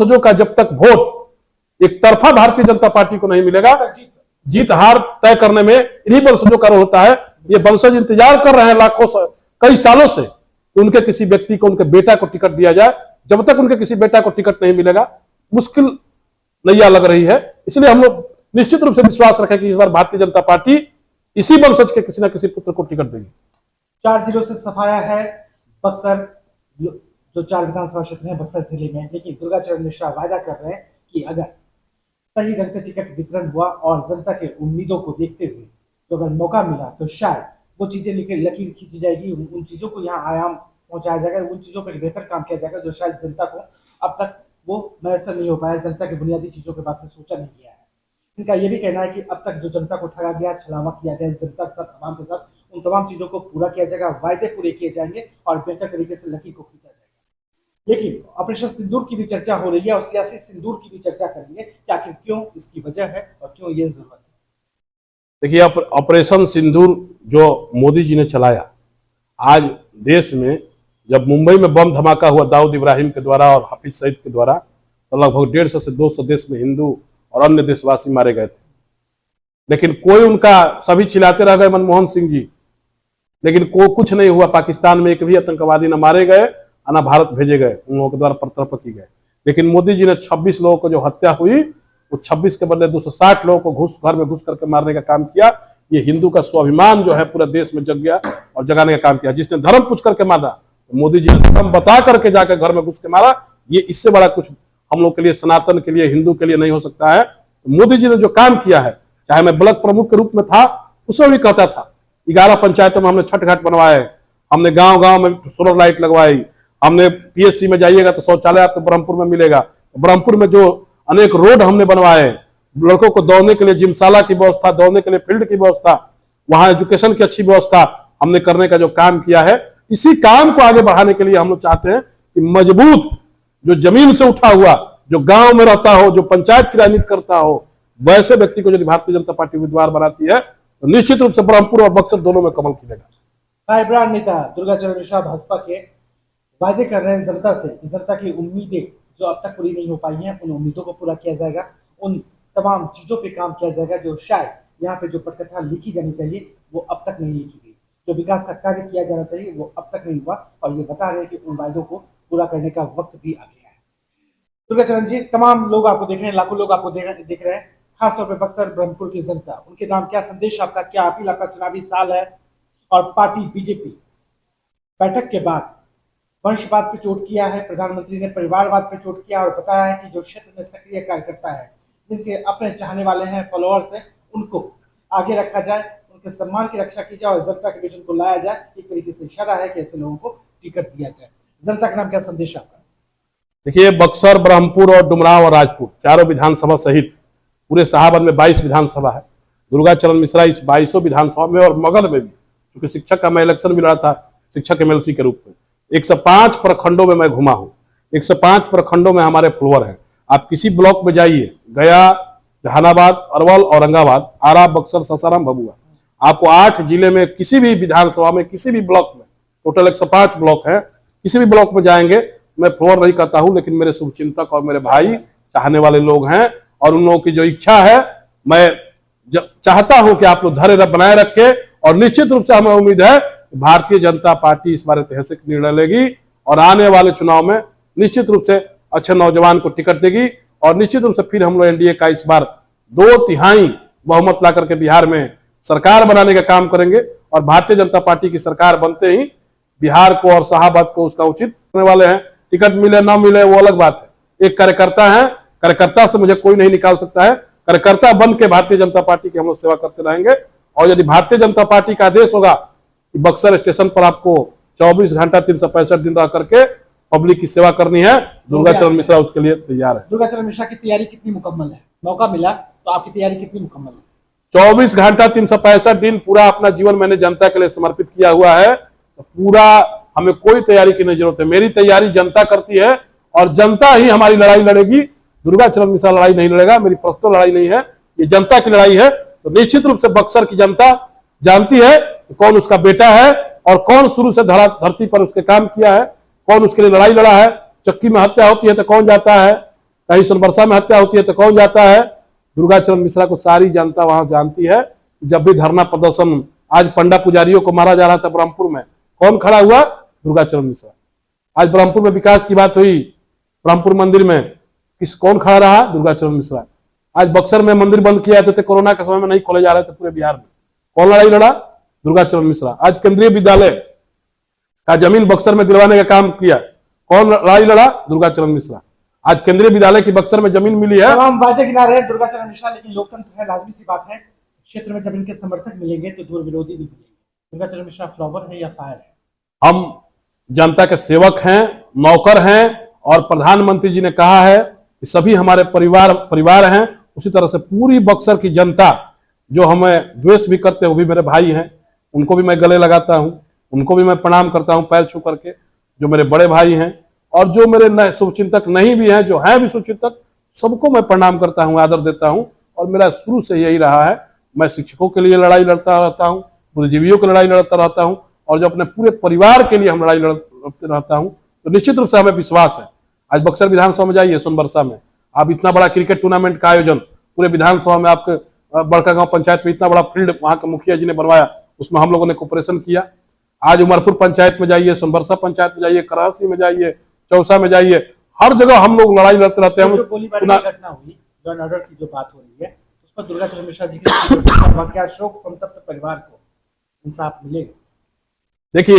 वंशजों का जब तक वोट एक तरफा भारतीय जनता पार्टी को नहीं मिलेगा, जीत हार तय करने में इन्हीं वंशजों का रोल होता है। ये वंशज इंतजार कर रहे हैं कई सालों से कि उनके किसी व्यक्ति को, उनके बेटा को टिकट दिया जाए। जब तक उनके किसी बेटा को टिकट नहीं मिलेगा, मुश्किल नैया लग रही है। इसलिए हम लोग निश्चित रूप से विश्वास रखें कि इस बार भारतीय जनता पार्टी इसी वंशज के किसी न किसी पुत्र को टिकट देगी। 4 जिलों से सफाया है बक्सर, जो 4 विधानसभा क्षेत्र है बक्सर जिले में, लेकिन दुर्गाचरण मिश्रा वायदा कर रहे हैं कि अगर सही ढंग से टिकट वितरण हुआ और जनता के उम्मीदों को देखते हुए तो अगर मौका मिला तो शायद वो चीजें लकीर खींची जाएगी, उन चीजों को यहाँ आयाम पहुंचाया जाएगा, उन चीजों पर बेहतर काम किया जाएगा जो शायद जनता को अब तक वो मैसर नहीं हो पाया, जनता की बुनियादी चीजों के बारे में सोचा नहीं गया है। इनका ये भी कहना है कि अब तक जो जनता को ठगा गया, छलावा किया गया जनता के साथ, आवाम के साथ, उन तमाम चीजों को पूरा किया जाएगा, वायदे पूरे किए जाएंगे और बेहतर तरीके से लकीर को खींचा जाएगा। लेकिन ऑपरेशन सिंदूर की भी चर्चा हो रही है और सियासी सिंदूर की भी चर्चा करेंगे कि आखिर क्यों इसकी वजह है और क्यों ये जरूरत है। देखिए, ऑपरेशन सिंदूर जो मोदी जी ने चलाया, आज देश में जब मुंबई में बम धमाका हुआ दाऊद इब्राहिम के द्वारा और हाफिज सईद के द्वारा, तो लगभग 150 से 200 देश में हिंदू और अन्य देशवासी मारे गए थे। लेकिन कोई उनका, सभी चिल्लाते रह गए मनमोहन सिंह जी, लेकिन कुछ नहीं हुआ। पाकिस्तान में एक भी आतंकवादी न मारे गए न भारत भेजे गए, उन लोगों के द्वारा प्रत्यर्पण की गए। लेकिन मोदी जी ने 26 लोगों को जो हत्या हुई, वो 26 के बदले 260 लोगों को घर में घुस करके मारने का काम किया। ये हिंदू का स्वाभिमान जो है पूरा देश में जग गया और जगाने का काम किया। जिसने धर्म पूछ करके मारा, तो मोदी जी ने धर्म बता करके जाकर घर में घुस के मारा। ये इससे बड़ा कुछ हम लोग के लिए, सनातन के लिए, हिंदू के लिए नहीं हो सकता है। तो मोदी जी ने जो काम किया है, चाहे मैं ब्लॉक प्रमुख के रूप में था, उसमें भी कहता था 11 पंचायतों में हमने छठ घाट बनवाए, हमने गांव गांव में सोलर लाइट लगवाई, हमने पीएससी में जाइएगा तो शौचालय आपको ब्रह्मपुर में मिलेगा, ब्रह्मपुर में जो अनेक रोड हमने बनवाए, लड़कों को दौड़ने के लिए जिमशाला की व्यवस्था, दौड़ने के लिए फील्ड की व्यवस्था, वहां एजुकेशन की अच्छी व्यवस्था हमने करने का जो काम किया है, इसी काम को आगे बढ़ाने के लिए हम लोग चाहते हैं कि मजबूत, जो जमीन से उठा हुआ, जो गांव में रहता हो, जो पंचायत की राजनीति करता हो, वैसे व्यक्ति को यदि भारतीय जनता पार्टी उम्मीदवार बनाती है तो निश्चित रूप से ब्रह्मपुर और बक्सर दोनों में कमल खिलेगा। इब्राहिम नेता दुर्गाचरण मिश्रा भाजपा के वायदे कर रहे हैं जनता से, जनता की उम्मीदें जो अब तक पूरी नहीं हो पाई हैं, उन उम्मीदों को पूरा किया जाएगा, उन तमाम चीजों पे काम किया जाएगा जो शायद यहाँ पे जो पटकथा लिखी जानी चाहिए वो अब तक नहीं लिखी गई, जो विकास का कार्य किया जाना चाहिए वो अब तक नहीं हुआ। और ये बता रहे हैं कि उन वायदों को पूरा करने का वक्त भी आ गया है। दुर्गाचरण जी, तमाम लोग आपको देख रहे हैं, लाखों लोग आपको देख रहे हैं, खासतौर पर बक्सर ब्रह्मपुर की जनता, उनके नाम क्या संदेश आपका, क्या अपील आपका? चुनावी साल है और पार्टी बीजेपी बैठक के बाद वंशवाद पे चोट किया है, प्रधानमंत्री ने परिवारवाद पे चोट किया और बताया है कि जो क्षेत्र में सक्रिय कार्यकर्ता है, जिनके अपने चाहने वाले हैं, फॉलोअर्स हैं, उनको आगे रखा जाए, उनके सम्मान की रक्षा की जाए और जनता के बीच उनको लाया जाए। एक तरीके से इशारा है कि ऐसे लोगों को टिकट दिया जाए। जनता के नाम क्या संदेश आपका? देखिए, बक्सर, ब्रह्मपुर और डुमरांव और राजपुर चारों विधानसभा सहित पूरे शाहाबाद में 22 विधानसभा है। दुर्गाचरण मिश्रा इस 22 विधानसभा में और मगध में भी, क्योंकि शिक्षक का मैं इलेक्शन भी लड़ा था शिक्षक एमएलसी के रूप में, 105 प्रखंडों में मैं घुमा हूं। 105 प्रखंडों में हमारे फॉलोअर हैं। आप किसी ब्लॉक में जाइए, गया, जहानाबाद, अरवल, औरंगाबाद, आरा, बक्सर, सासाराम, भभुआ, आपको 8 जिले में किसी भी विधानसभा में, किसी भी ब्लॉक में, टोटल 105 ब्लॉक है, किसी भी ब्लॉक में जाएंगे, मैं फॉलोअर नहीं करता हूं, लेकिन मेरे शुभचिंतक और मेरे भाई चाहने वाले लोग हैं और उन लोगों की जो इच्छा है, मैं चाहता हूं कि आप लोग धैर्य बनाए रखें और निश्चित रूप से हमें उम्मीद है भारतीय जनता पार्टी इस बार ऐतिहासिक निर्णय लेगी और आने वाले चुनाव में निश्चित रूप से अच्छे नौजवान को टिकट देगी और निश्चित रूप से फिर हम लोग एनडीए का इस बार 2/3 बहुमत ला करके बिहार में सरकार बनाने का काम करेंगे और भारतीय जनता पार्टी की सरकार बनते ही बिहार को और शाहाबाद को उसका उचित करने वाले हैं। टिकट मिले ना मिले वो अलग बात है, एक कार्यकर्ता है, कार्यकर्ता से मुझे कोई नहीं निकाल सकता है। कार्यकर्ता बन के भारतीय जनता पार्टी की हम लोग सेवा करते रहेंगे और यदि भारतीय जनता पार्टी का आदेश होगा कि बक्सर स्टेशन पर आपको 24 घंटा 365 दिन रह करके पब्लिक की सेवा करनी है, दुर्गाचरण मिश्रा उसके लिए तैयार है। दुर्गाचरण मिश्रा की तैयारी कितनी मुकम्मल है? मौका मिला तो आपकी तैयारी कितनी मुकम्मल है? 24 घंटा 365 दिन पूरा अपना जीवन मैंने जनता के लिए समर्पित किया हुआ है, तो पूरा हमें कोई तैयारी की नहीं जरूरत है। मेरी तैयारी जनता करती है और जनता ही हमारी लड़ाई लड़ेगी। दुर्गाचरण मिश्रा लड़ाई नहीं लड़ेगा, मेरी पर्सनल लड़ाई नहीं है, ये जनता की लड़ाई है। तो निश्चित रूप से बक्सर की जनता जानती है कौन उसका बेटा है और कौन शुरू से धरती पर उसके काम किया है, कौन उसके लिए लड़ाई लड़ा है। चक्की में हत्या होती है तो कौन जाता है, कहीं सोनबरसा में हत्या होती है तो कौन जाता है? दुर्गाचरण मिश्रा को सारी जनता वहां जानती है। जब भी धरना प्रदर्शन, आज पंडा पुजारियों को मारा जा रहा था ब्रह्मपुर में, कौन खड़ा हुआ? दुर्गाचरण मिश्रा। आज ब्रह्मपुर में विकास की बात हुई, ब्रह्मपुर मंदिर में कौन खड़ा रहा? दुर्गाचरण मिश्रा। आज बक्सर में मंदिर बंद किया थे, कोरोना के समय में नहीं खोले जा रहे थे पूरे बिहार में, कौन लड़ाई लड़ा? दुर्गाचरण मिश्रा। आज केंद्रीय विद्यालय का जमीन बक्सर में दिलवाने का काम किया, कौन लड़ाई लड़ा? दुर्गाचरण मिश्रा। आज केंद्रीय विद्यालय की बक्सर में जमीन मिली है। तमाम वादे किनारे हैं दुर्गाचरण मिश्रा, लेकिन लोकतंत्र है, लाजमी सी बात है, क्षेत्र में जब इनके समर्थक मिलेंगे तो दूर विरोधी भी मिलेंगे। दुर्गाचरण मिश्रा फ्लावर है या फायर है? हम जनता के सेवक हैं, नौकर हैं, और प्रधानमंत्री जी ने कहा है कि सभी हमारे परिवार हैं। उसी तरह से पूरी बक्सर की जनता जो हमें द्वेष भी करते हैं वो भी मेरे भाई हैं, उनको भी मैं गले लगाता हूं, उनको भी मैं प्रणाम करता हूं पैर छू करके, जो मेरे बड़े भाई हैं। और जो मेरे शुभचिंतक नहीं भी हैं, जो हैं भी शुभचिंतक, सबको मैं प्रणाम करता हूं, आदर देता हूं। और मेरा शुरू से यही रहा है, मैं शिक्षकों के लिए लड़ाई लड़ता रहता हूं, बुद्धिजीवियों की लड़ाई लड़ता रहता हूं, और जो अपने पूरे परिवार के लिए हम लड़ाई लड़ते रहता हूं। तो निश्चित रूप से हमें विश्वास है। आज बक्सर विधानसभा में जाइए, सोनबरसा में आप इतना बड़ा क्रिकेट टूर्नामेंट का आयोजन पूरे विधानसभा में, आपके बड़का गांव पंचायत में इतना बड़ा फील्ड वहां के मुखिया जी ने बनवाया, उसमें हम लोगों ने कोऑपरेशन किया। आज उमरपुर पंचायत में जाइए, सोनबरसा पंचायत में जाइए, करासी में जाइए, चौसा में जाइए, हर जगह हम लोग लड़ाई लड़ते रहते हैं। जो गोलीबारी की घटना हुई, लॉ एंड ऑर्डर की जो बात हो रही है, उस पर दुर्गाचरण मिश्रा जी की क्या शोक संतप्त परिवार को इंसाफ मिलेगा? देखिए,